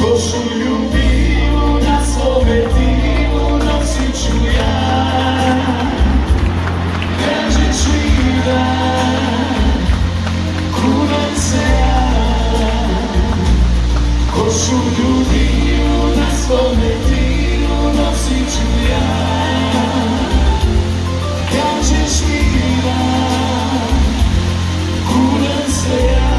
košulju bilu na svome dilu nosit ću ja. Kažeš mi da kunem se ja, košulju bilu na svome dilu nosit ću ja. Kažeš mi da kunem se ja.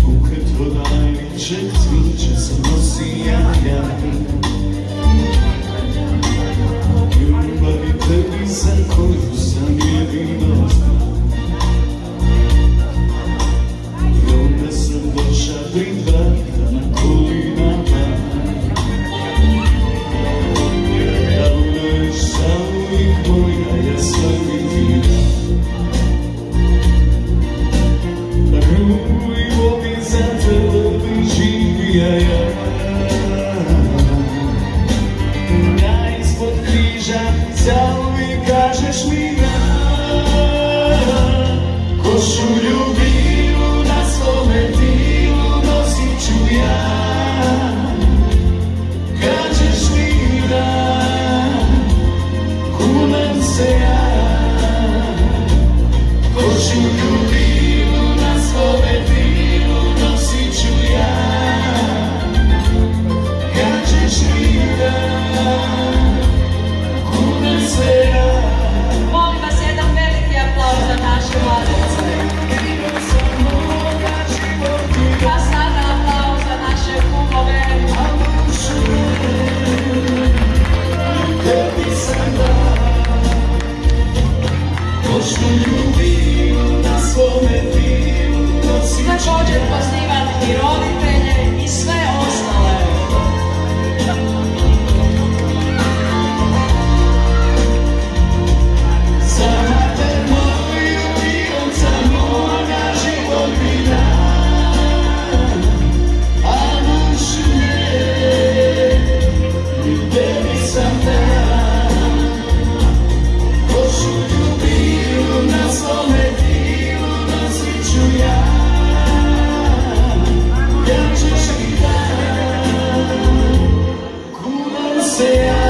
Buket cvijeće se nosi jaja, ljubavi tebi za koju sam jedino znao. I onda sam došao pred vrata na kolinama, a ona je zauvijek moja, ja sam i ti. Ja ispod križa zauvijek kažeš mi da košulju bilu na svome dilu nosit ću ja. Kažeš mi da kunem se ja, košulju bilu na svome dilu nosit ću ja. Molim vas jedan veliki aplauz za naše mladence. A sada aplauz za naše kumove. Također pozivam i roditelje i sve ostale. Say